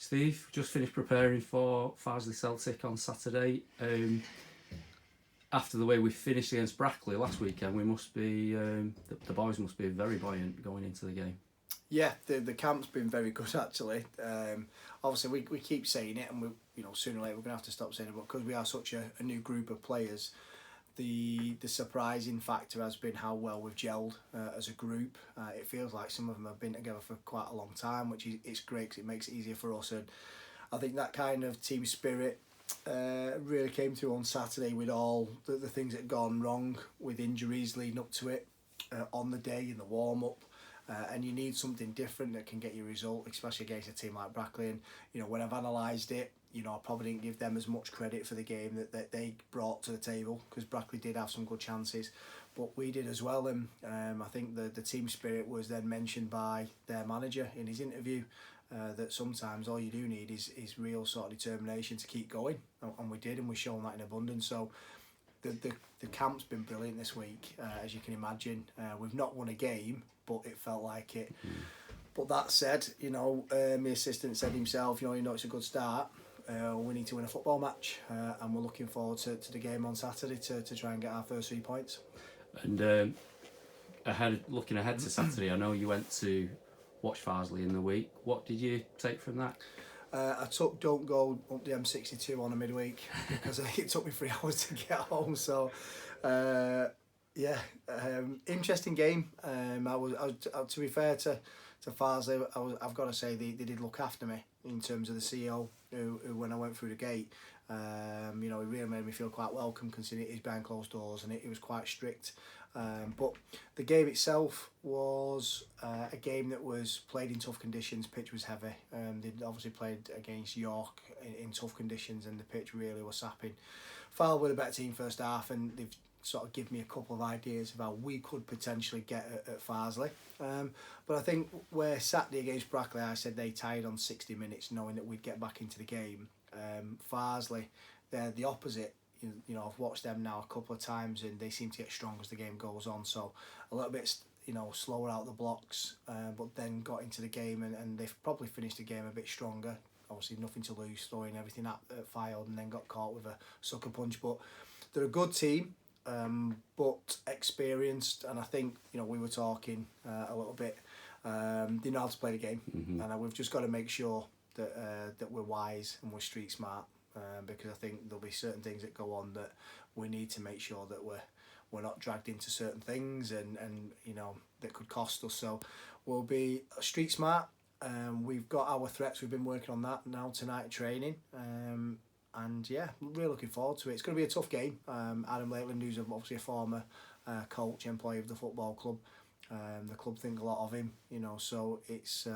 Steve, just finished preparing for Farsley Celtic on Saturday. After the way we finished against Brackley last weekend, we must be the boys must be very buoyant going into the game. Yeah, the camp's been very good actually. Obviously, we keep saying it, and sooner or later we're gonna have to stop saying it. But because we are such a new group of players, the surprising factor has been how well we've gelled as a group. It feels like some of them have been together for quite a long time, which it's great because it makes it easier for us. And I think that kind of team spirit really came through on Saturday with all the things that had gone wrong with injuries leading up to it, on the day in the warm up. And you need something different that can get you a result, especially against a team like Brackley. And when I've analysed it, I probably didn't give them as much credit for the game that they brought to the table, because Brackley did have some good chances, but we did as well. And I think the team spirit was then mentioned by their manager in his interview, that sometimes all you do need is real sort of determination to keep going, and we did, and we've shown that in abundance. So the camp's been brilliant this week, as you can imagine. We've not won a game, but it felt like it. But that said, my assistant said himself, it's a good start. We need to win a football match, and we're looking forward to the game on Saturday to try and get our first 3 points. And looking ahead to Saturday, I know you went to watch Farsley in the week. What did you take from that? I took Don't Go up the M62 on a midweek because I think it took me 3 hours to get home. So, interesting game. I was to be fair to Farsley, I've got to say they did look after me in terms of the CEO who when I went through the gate, he really made me feel quite welcome, considering it is behind closed doors, and it was quite strict. But the game itself was a game that was played in tough conditions. Pitch was heavy. They'd obviously played against York in tough conditions, and the pitch really was sapping. Farsley were the better team first half, and they've sort of given me a couple of ideas of how we could potentially get at Farsley. But I think where Saturday against Brackley, I said they tied on 60 minutes, knowing that we'd get back into the game. Farsley, they're the opposite. I've watched them now a couple of times, and they seem to get strong as the game goes on. So a little bit, slower out the blocks, but then got into the game, and they've probably finished the game a bit stronger. Obviously, nothing to lose, throwing everything at Fylde, and then got caught with a sucker punch. But they're a good team, but experienced, and I think we were talking a little bit. They know how to play the game, and we've just got to make sure that we're wise and we're street smart. Because I think there'll be certain things that go on that we need to make sure that we're not dragged into certain things and that could cost us. So we'll be street smart. We've got our threats. We've been working on that now tonight training. And yeah, really looking forward to it. It's going to be a tough game. Adam Lakeland, who's obviously a former coach, employee of the football club. The club think a lot of him, so it's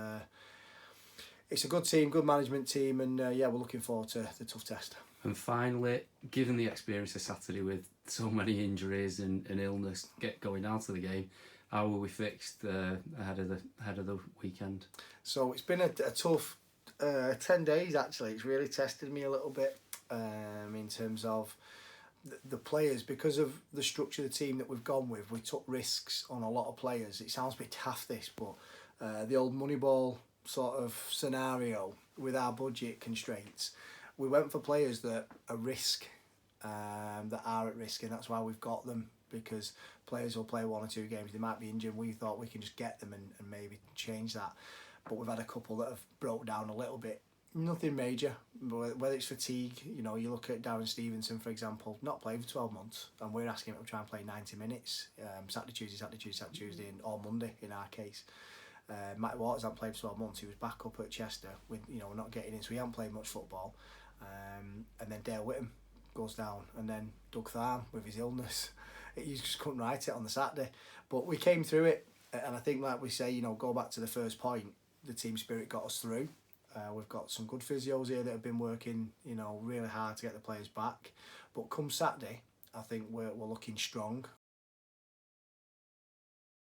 a good team, good management team, and we're looking forward to the tough test. And finally, given the experience of Saturday with so many injuries and illness going out of the game, how were we fixed ahead of the weekend? So it's been a tough 10 days actually. It's really tested me a little bit in terms of the players, because of the structure of the team that we've gone with. We took risks on a lot of players. It sounds a bit daft this, but the old Moneyball sort of scenario with our budget constraints, we went for players that are risk, that are at risk, and that's why we've got them, because players will play 1 or 2 games, they might be injured. We thought we can just get them and maybe change that, but we've had a couple that have broke down a little bit. Nothing major, but whether it's fatigue, you look at Darren Stevenson, for example, not playing for 12 months, and we're asking him to try and play 90 minutes, Saturday, Tuesday, or Monday in our case. Matt Waters hadn't played for 12 months. He was back up at Chester with, we're not getting in, so he hadn't played much football. And then Dale Whittam goes down, and then Doug Tharm with his illness. You just couldn't write it on the Saturday. But we came through it, and I think, like we say, go back to the first point, the team spirit got us through. We've got some good physios here that have been working, really hard to get the players back. But come Saturday, I think we're looking strong.